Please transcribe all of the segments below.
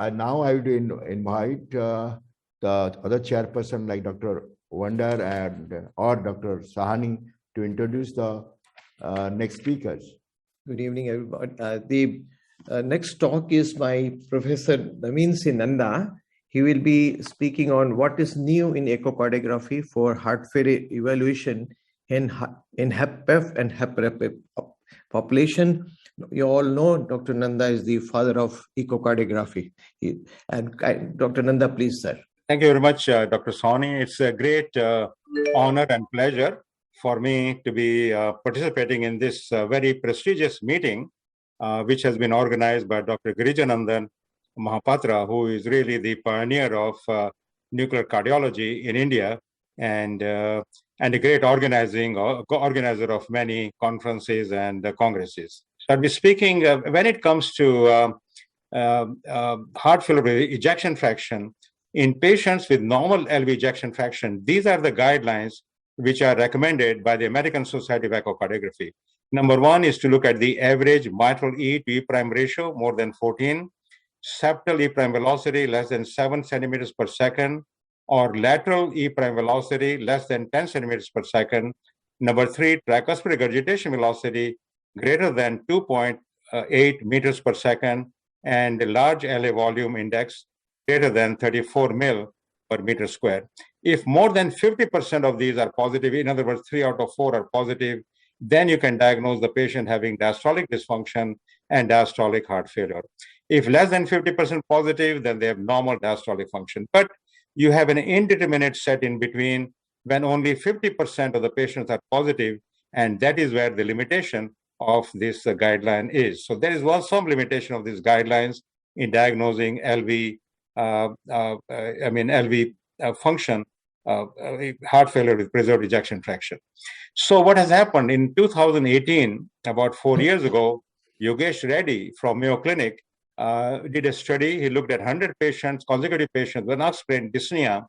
now I would invite the other chairperson like Dr. Wander or Dr. Sahani to introduce the next speakers. Good evening, everybody. The next talk is by Professor Navin Nanda. He will be speaking on what is new in echocardiography for heart failure evaluation in HFpEF and HFrEF population. You all know Dr. Nanda is the father of echocardiography. Dr. Nanda, please, sir. Thank you very much, Dr. Sahani. It's a great honor and pleasure for me to be participating in this very prestigious meeting, which has been organized by Dr. Girijanandan Mahapatra, who is really the pioneer of nuclear cardiology in India and a great organizer of many conferences and congresses. So I'll be speaking when it comes to heart failure ejection fraction in patients with normal LV ejection fraction. These are the guidelines which are recommended by the American Society of Echocardiography. Number one is to look at the average mitral E to E prime ratio more than 14, septal E prime velocity less than 7 centimeters per second, or lateral E prime velocity less than 10 centimeters per second. Number three, tricuspid regurgitation velocity greater than 2.8 meters per second, and large LA volume index greater than 34 mil per meter square. If more than 50% of these are positive, in other words, 3 out of 4 are positive, then you can diagnose the patient having diastolic dysfunction and diastolic heart failure. If less than 50% positive, then they have normal diastolic function. But you have an indeterminate set in between when only 50% of the patients are positive, and that is where the limitation of this guideline is. So there is some limitation of these guidelines in diagnosing LV function, heart failure with preserved ejection fraction. So what has happened in 2018, about 4 years ago, Yogesh Reddy from Mayo Clinic did a study. He looked at 100 patients, consecutive patients with unexplained dyspnea,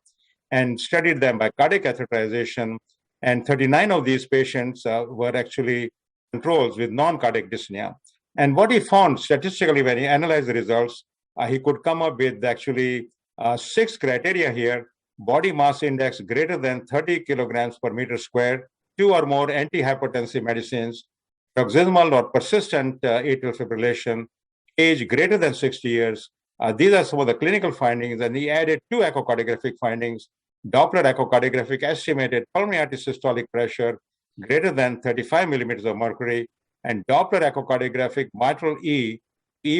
and studied them by cardiac catheterization. And 39 of these patients were actually controls with non-cardiac dyspnea. And what he found statistically when he analyzed the results, he could come up with actually 6 criteria here: body mass index greater than 30 kilograms per meter square, 2 or more antihypertensive medicines, paroxysmal or persistent atrial fibrillation, age greater than 60 years. These are some of the clinical findings, and he added 2 echocardiographic findings: Doppler echocardiographic estimated pulmonary artery systolic pressure greater than 35 millimeters of mercury, and Doppler echocardiographic mitral E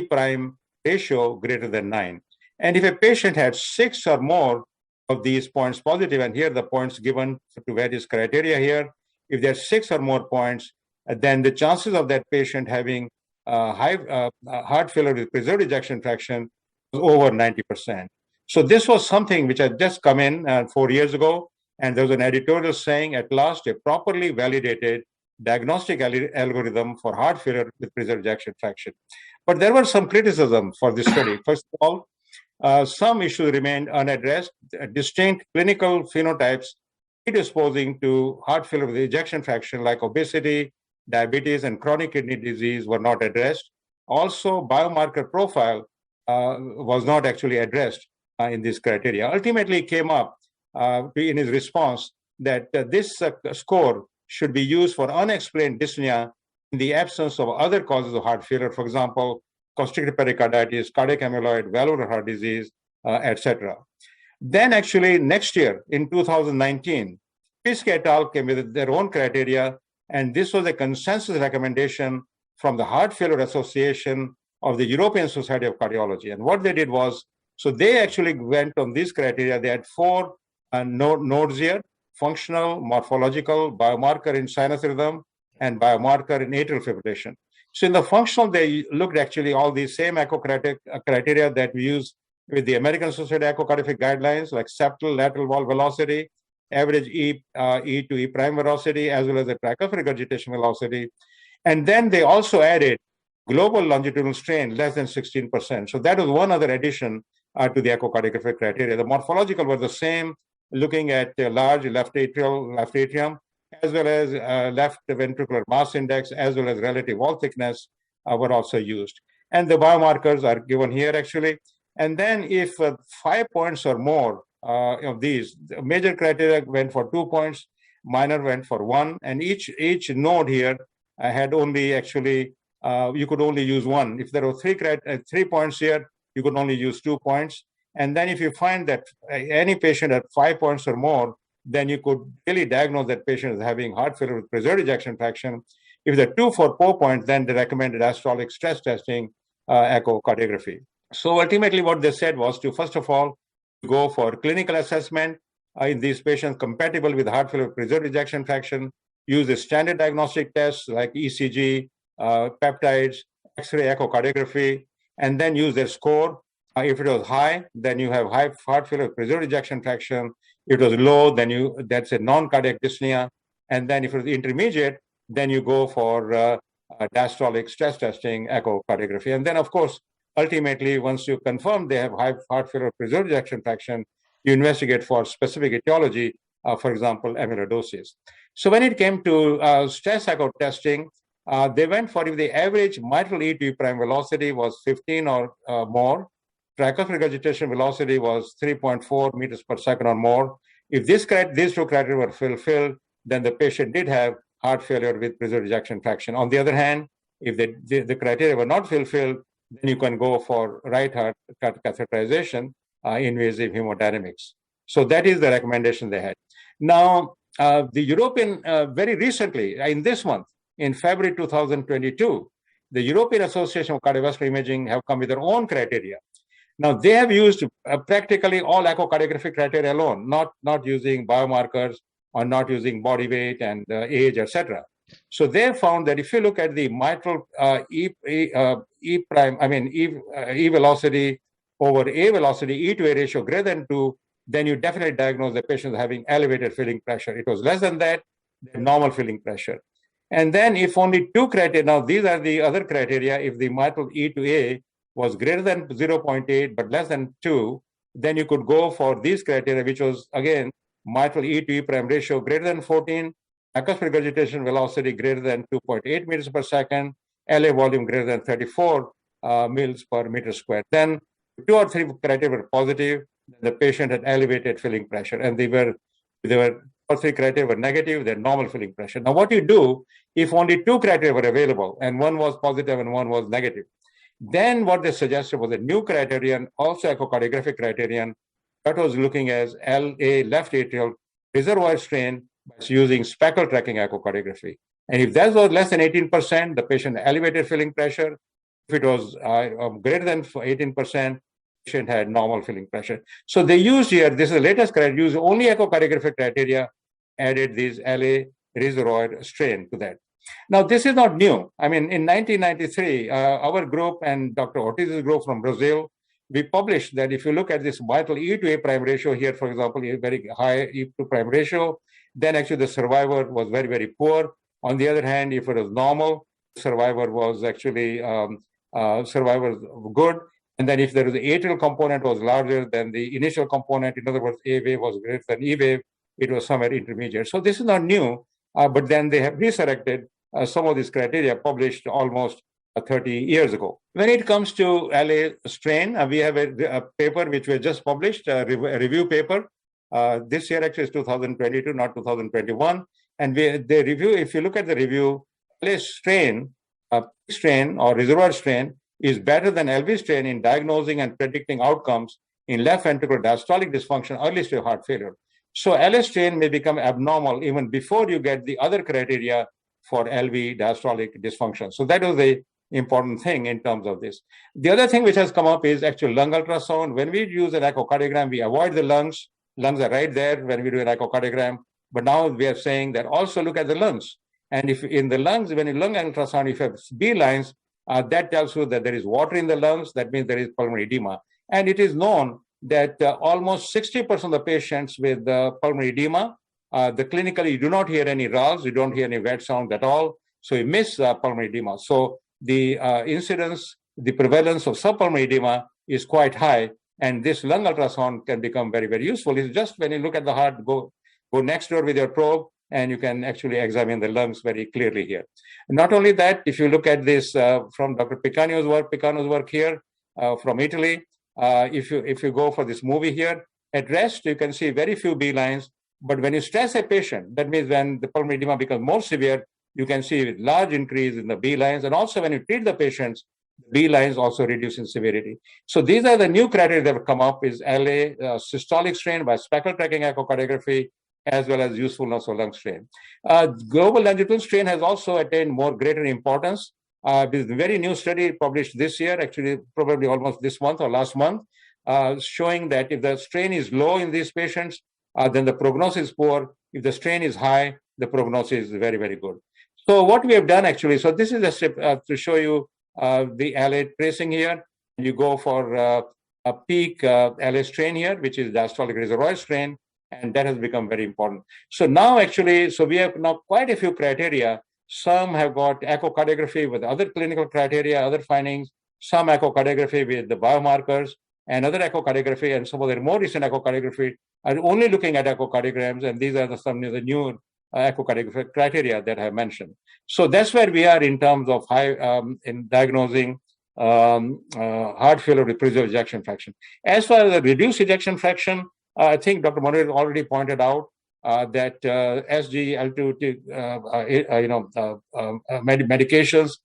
prime ratio greater than 9. And if a patient had 6 or more of these points positive, and here the points given to various criteria here, if there are 6 or more points, then the chances of that patient having heart failure with preserved ejection fraction was over 90%. So this was something which had just come in 4 years ago, and there was an editorial saying, at last, a properly validated diagnostic algorithm for heart failure with preserved ejection fraction. But there were some criticism for this study. First of all, some issues remained unaddressed. Distinct clinical phenotypes predisposing to heart failure with ejection fraction, like obesity, diabetes, and chronic kidney disease, were not addressed. Also, biomarker profile was not actually addressed in this criteria. Ultimately, it came up in his response that this score should be used for unexplained dyspnea in the absence of other causes of heart failure, for example, constricted pericarditis, cardiac amyloid, valvular heart disease, etc. Then actually next year, in 2019, Fiske et al. Came with their own criteria, and this was a consensus recommendation from the Heart Failure Association of the European Society of Cardiology. And what they did was, so they actually went on these criteria. They had 4 nodes here: functional, morphological, biomarker in sinus rhythm, and biomarker in atrial fibrillation. So in the functional, they looked actually all these same echocardiographic criteria that we use with the American Society of Echocardiography guidelines, like septal lateral wall velocity, average E to E prime velocity, as well as the tricuspid regurgitation velocity. And then they also added global longitudinal strain less than 16%. So that was one other addition to the echocardiographic criteria. The morphological were the same, looking at large left atrium, as well as left ventricular mass index, as well as relative wall thickness were also used. And the biomarkers are given here actually. And then if 5 points or more of these, the major criteria went for 2 points, minor went for 1, and each node here had only actually, you could only use 1. If there were 3 points here, you could only use 2 points. And then if you find that any patient had 5 points or more, then you could really diagnose that patient as having heart failure with preserved ejection fraction. If they're 2 for 4 points, then they recommended diastolic stress testing, echocardiography. So ultimately what they said was to, first of all, go for clinical assessment in these patients compatible with heart failure with preserved ejection fraction, use the standard diagnostic tests like ECG, peptides, X-ray echocardiography, and then use their score. If it was high, then you have high heart failure with preserved ejection fraction. If it was low, then that's a non-cardiac dyspnea. And then if it was intermediate, then you go for diastolic stress testing, echocardiography. And then, of course, ultimately, once you confirm they have high heart failure with preserved ejection fraction, you investigate for specific etiology, for example, amyloidosis. So when it came to stress echo testing, they went for if the average mitral E to E prime velocity was 15 or more, tricuspid regurgitation velocity was 3.4 meters per second or more. If these two criteria were fulfilled, then the patient did have heart failure with preserved ejection fraction. On the other hand, if the criteria were not fulfilled, then you can go for right heart catheterization, invasive hemodynamics. So that is the recommendation they had. Now, the European, very recently, in this month, in February 2022, the European Association of Cardiovascular Imaging have come with their own criteria. Now, they have used practically all echocardiographic criteria alone, not using biomarkers or not using body weight and age, etc. So they found that if you look at the mitral E velocity over A velocity, E to A ratio greater than 2, then you definitely diagnose the patient having elevated filling pressure. It was less than that, normal filling pressure. And then if only 2 criteria, now these are the other criteria, if the mitral E to A was greater than 0.8 but less than 2, then you could go for these criteria, which was, again, mitral E to E prime ratio greater than 14, tricuspid regurgitation velocity greater than 2.8 meters per second, LA volume greater than 34 mils per meter squared. Then 2 or 3 criteria were positive, the patient had elevated filling pressure, and they were 2 or 3 criteria were negative, they're normal filling pressure. Now, what you do if only 2 criteria were available and one was positive and one was negative? Then what they suggested was a new criterion, also echocardiographic criterion, that was looking as LA, left atrial reservoir strain, by using speckle tracking echocardiography. And if that was less than 18%, the patient elevated filling pressure. If it was greater than 18%, patient had normal filling pressure. So they used here, this is the latest criteria, used only echocardiographic criteria, added these LA reservoir strain to that. Now, this is not new. I mean, in 1993, our group and Dr. Ortiz's group from Brazil, we published that if you look at this mitral E to A prime ratio here, for example, a very high E to prime ratio, then actually the survivor was very, very poor. On the other hand, if it was normal, survivor was actually survivor good. And then if there was the atrial component was larger than the initial component, in other words, A wave was greater than E wave, it was somewhere intermediate. So this is not new, but then they have resurrected some of these criteria published almost 30 years ago. When it comes to LA strain, we have a paper which we just published, a review paper. This year actually is 2022, not 2021. And they review, if you look at the review, LA strain, strain or reservoir strain is better than LV strain in diagnosing and predicting outcomes in left ventricular diastolic dysfunction, early stage heart failure. So LA strain may become abnormal even before you get the other criteria for LV diastolic dysfunction. So that was the important thing in terms of this. The other thing which has come up is actual lung ultrasound. When we use an echocardiogram, we avoid the lungs. Lungs are right there when we do an echocardiogram. But now we are saying that also look at the lungs. And if in the lungs, when you lung ultrasound, if you have B lines, that tells you that there is water in the lungs. That means there is pulmonary edema. And it is known that almost 60% of the patients with pulmonary edema, clinically you do not hear any RALs, you don't hear any wet sound at all. So you miss pulmonary edema. So the incidence, the prevalence of subpulmonary edema is quite high. And this lung ultrasound can become very, very useful. It's just when you look at the heart, go next door with your probe, and you can actually examine the lungs very clearly here. Not only that, if you look at this from Dr. Picano's work here from Italy, If you go for this movie here, at rest, you can see very few B lines. But when you stress a patient, that means when the pulmonary edema becomes more severe, you can see a large increase in the B lines. And also when you treat the patients, B lines also reduce in severity. So these are the new criteria that have come up is LA systolic strain by speckle tracking echocardiography, as well as usefulness of lung strain. Global longitudinal strain has also attained more greater importance. This very new study published this year, actually probably almost this month or last month, showing that if the strain is low in these patients, then the prognosis is poor. If the strain is high, the prognosis is very, very good. So what we have done actually, so this is a step to show you the LA tracing here. You go for a peak LA strain here, which is diastolic reservoir strain, and that has become very important. So now actually, so we have now quite a few criteria. Some have got echocardiography with other clinical criteria, other findings, some echocardiography with the biomarkers, and other echocardiography, and some of the more recent echocardiography are only looking at echocardiograms, and these are some of the new echocardiographic criteria that I have mentioned. So that's where we are in terms of in diagnosing heart failure with preserved ejection fraction. As far as the reduced ejection fraction, I think Dr. Monroe already pointed out that SGLT2 medications,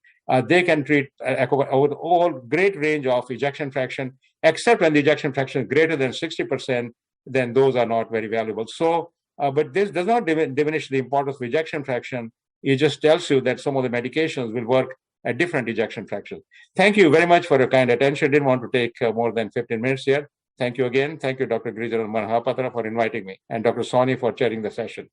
they can treat over the whole great range of ejection fraction, except when the ejection fraction is greater than 60%, then those are not very valuable. So, but this does not diminish the importance of ejection fraction. It just tells you that some of the medications will work at different ejection fractions. Thank you very much for your kind attention. Didn't want to take more than 15 minutes here. Thank you again. Thank you, Dr. Grijanan Mahapatra, for inviting me, and Dr. Soni for chairing the session.